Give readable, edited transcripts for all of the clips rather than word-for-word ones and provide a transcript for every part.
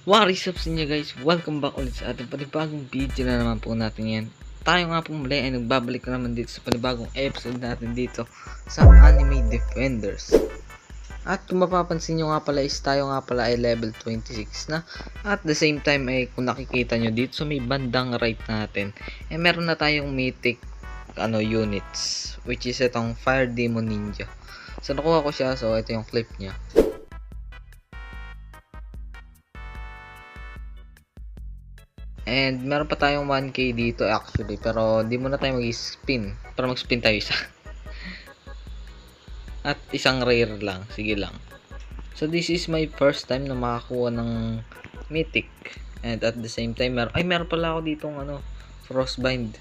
What is up sa inyo guys? Welcome back ulit sa ating panibagong video na naman po natin yan. Tayo nga po muli ay nagbabalik na naman dito sa panibagong episode natin dito sa Anime Defenders. At kung mapapansin nyo nga pala is tayo nga pala ay level 26 na. At the same time ay kung nakikita nyo dito sa may bandang right natin ay meron na tayong mythic units, which is itong Fire Demon Ninja. So nakuha ko siya, so ito yung clip niya. And meron pa tayong 1k dito actually, pero di muna tayo mag-spin para mag-spin tayo isa. At isang rare lang, sige lang. So this is my first time na makakuha ng mythic. And at the same time meron pala ako ditong Frostbind.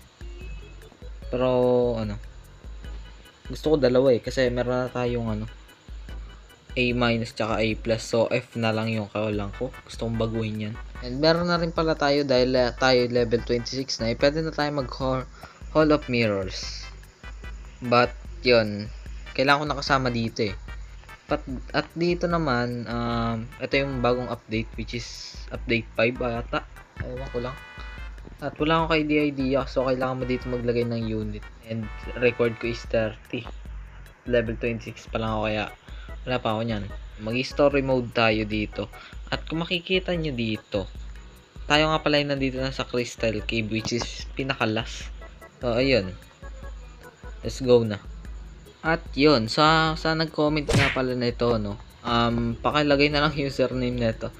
Pero gusto ko dalawa kasi meron na tayong A- tsaka A+, so F na lang yung kawalan ko. Gusto kong baguhin yan. And meron na rin pala tayo dahil tayo level 26 na, pwede na tayo mag Hall of Mirrors. But yun, kailangan ko nakasama dito at dito naman, ito yung bagong update, which is update 5 ata. Ewan ko lang. At wala akong idea, so kailangan mo dito maglagay ng unit. And record ko is 30. Level 26 pa lang ako, kaya wala pa ako nyan. Mag-story mode tayo dito. At kung makikita nyo dito, tayo nga pala yung nandito na sa Crystal Cave, which is pinaka-last. So, ayun. Let's go na. At yun, sa nag-comment nga pala na ito, pakilagay na lang username nito.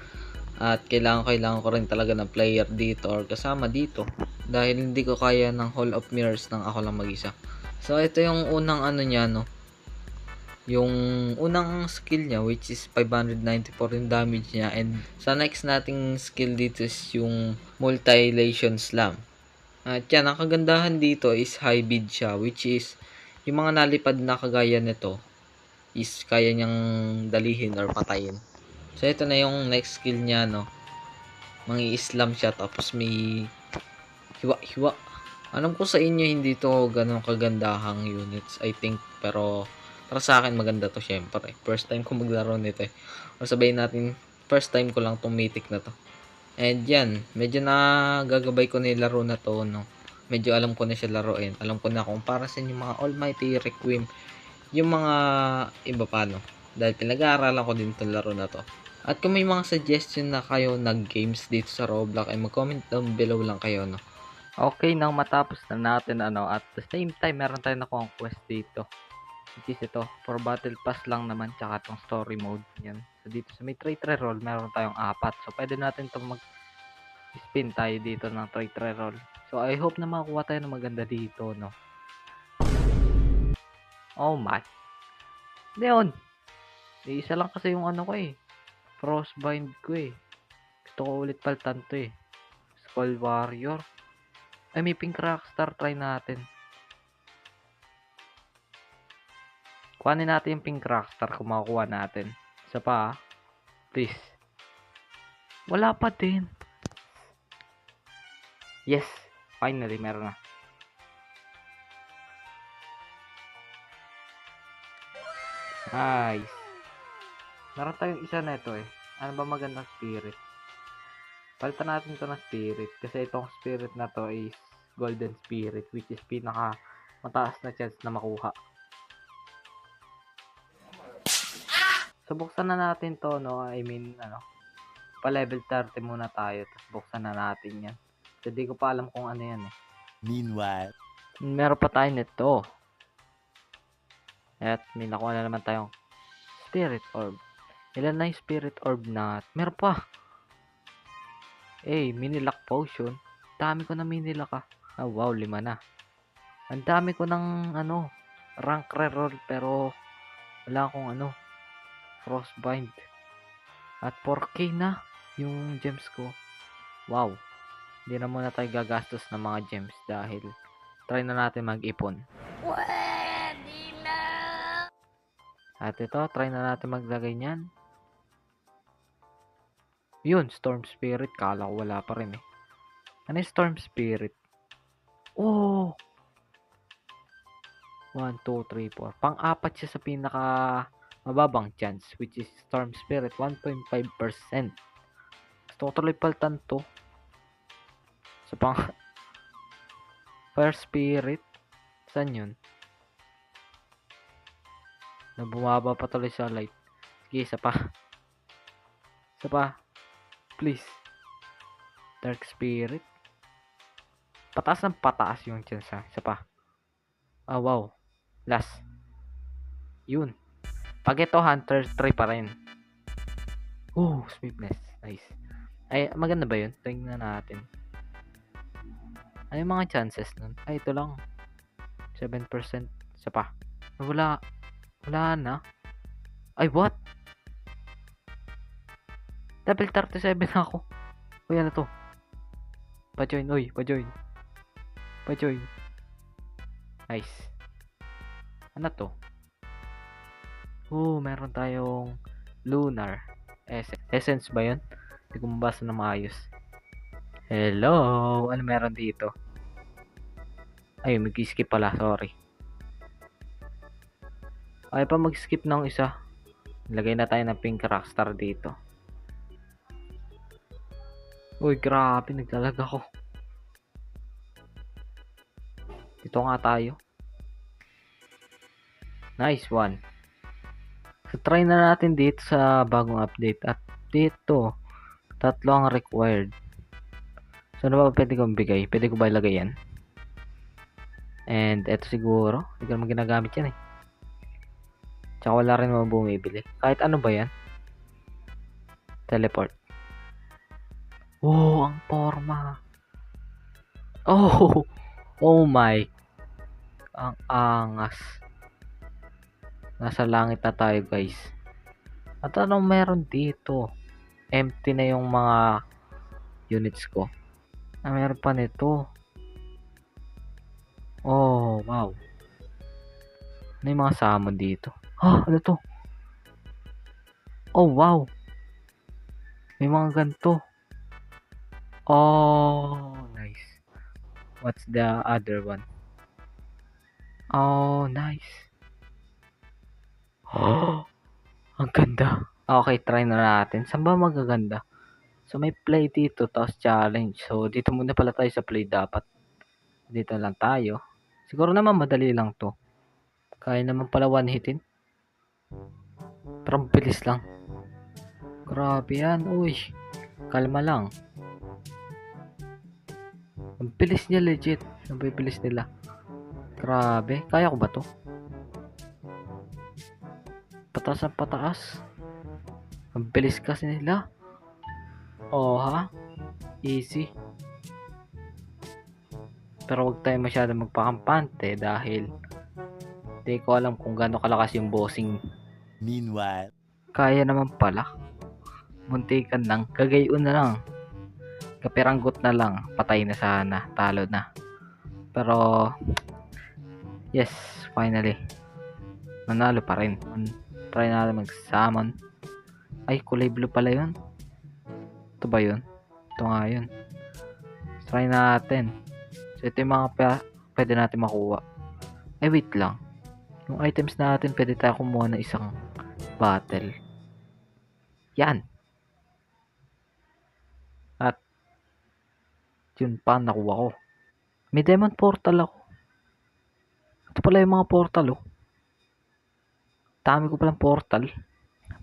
At kailangan ko rin talaga ng player dito or kasama dito. Dahil hindi ko kaya ng Hall of Mirrors nang ako lang mag-isa. So, ito yung unang niya, yung unang skill niya, which is 594 yung damage niya. And sa next nating skill dito is yung Multi-Lation Slam. At yan, ang kagandahan dito is high bid siya, which is yung mga nalipad na kagaya nito is kaya niyang dalihin or patayin. So ito na yung next skill niya, mangi-slam siya tapos may hiwa. Alam ko sa inyo hindi to ganun kagandahang units, I think, pero para sa akin maganda to syempre. First time ko maglaro nito O sabihin natin, first time ko lang tong mythic na to. And yan, medyo nagagabay ko na yung laro na to, Medyo alam ko na siya laruin. Alam ko na kung para sa yung mga Almighty Requiem, yung mga iba pa, Dahil pinag-aaralan ko din itong laro na to. At kung may mga suggestion na kayo nag-games dito sa Roblox, ay mag-comment down below lang kayo, Okay, nang matapos na natin at the same time meron tayong nakuha quest dito. Which is ito, for battle pass lang naman, tsaka itong story mode. Yan. So dito sa may trade roll, meron tayong 4. So pwede natin itong mag-spin tayo dito ng trade roll. So I hope na makakuha tayo ng maganda dito, Oh my. Leon! Isa lang kasi yung ko Frostbind ko Gusto ko ulit palitan to Skull Warrior. Ay, may pink rockstar, try natin. Kuhanin natin yung pink rockstar kung makukuha natin. Isa pa, please. Wala pa din. Yes, finally meron na. Nice. Meron tayong isa na ito Ano ba magandang spirit? Palitan natin ito ng spirit. Kasi itong spirit na to is golden spirit, which is pinaka mataas na chance na makuha. So, buksan na natin to, pa level 30 muna tayo, tapos buksan na natin yan. So, di ko pa alam kung ano yan Meanwhile, meron pa tayo nito. At may nakuha na naman tayong spirit orb. Ilan na yung spirit orb na? Meron pa. Mini lock potion. Dami ko na mini lock wow, 5 na. Ang dami ko ng rank reroll, pero wala akong Frostbind. At 4k na yung gems ko. Wow. Hindi na muna tayo gagastos ng mga gems dahil try na natin mag-ipon. Pwede na! At ito, try na natin maglagay niyan. Yun, Storm Spirit. Kala ko wala pa rin Ano yung Storm Spirit? Oh! 1, 2, 3, 4. Pang-apat siya sa pinaka mababang chance, which is Storm Spirit, 1.5%. Gusto ko tuloy palitan to. Sa pang... Fire Spirit. Saan yun? Na bumaba pa tuloy sa light. Sige, isa pa. Isa pa. Please. Dark Spirit. Pataas ng pataas yung chance ha. Isa pa. Ah, wow. Last. Yun. Pag ito, Hunter 3 pa rin. Sweetness. Nice. Ay, maganda ba yun? Tingnan natin. Ano yung mga chances nun? Ay, ito lang. 7%. Isa pa. Wala. Wala na. Ay, what? Level 37 ako. Uy, ano to? Pa-join. Uy, pa-join. Pa-join. Nice. Ano to? Meron tayong Lunar. Essence ba yun? Hindi ko mabasa na maayos. Hello? Ano meron dito? Ay, mag-skip pala. Sorry. Ay pa mag-skip ng isa. Lagay na tayo ng pink rockstar dito. Uy, grabe. Naglalag ako. Dito nga tayo. Nice one. So, try na natin dito sa bagong update. At dito, 3 ang required. So, ano ba pwede kong bigay? Pwede ko ba ilagay yan? And, eto siguro. Hindi ko naman ginagamit yan eh. Tsaka wala rin mga bumibili. Kahit ano ba yan? Teleport. Ang forma. Oh my. Ang angas. Nasa langit na tayo guys. At anong meron dito? Empty na yung mga units ko. Meron pa nito. Oh, wow. Ano yung mga summon dito? Ano to? Oh, wow. May mga ganito. Oh, nice. What's the other one? Oh, nice. Ang ganda. Okay, try na natin. Saan ba magaganda? So, may play dito, tapos challenge. So, dito muna pala tayo sa play dapat. Dito lang tayo. Siguro naman madali lang to. Kaya naman pala one hitin. Pero bilis lang. Grabe yan. Uy. Kalma lang. Ang bilis niya legit. Ang bilis nila. Grabe. Kaya ko ba to? Pataas ang pataas. Ang bilis kasi nila. Easy. Pero wag tayo masyado magpakampante dahil hindi ko alam kung gaano kalakas yung bossing. Meanwhile, kaya naman pala. Muntikan lang. Gagayon na lang. Kapiranggot na lang. Patay na sana. Talo na. Pero yes, finally. Nanalo pa rin. Try natin mag-summon. Ay, kulay blue pala yun. Ito ba yun? Ito nga yun. Try natin. So, ito yung mga pwede natin makuha. Ay, wait lang. Yung items natin, pwede tayo kumuha ng isang battle. Yan. At, yun pa, nakuha ko. May demon portal ako. Ito pala yung mga portal, oh. Dami ko palang portal.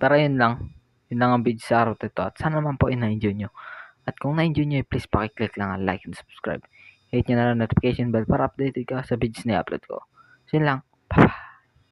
Pero yun lang. Yun lang ang video sa araw ito. At sana naman po na-enjoy nyo. At kung na-enjoy nyo, please pakiclick lang ang like and subscribe. Hit nyo na lang notification bell para updated ka sa videos na i-upload ko. So yun lang. Bye-bye.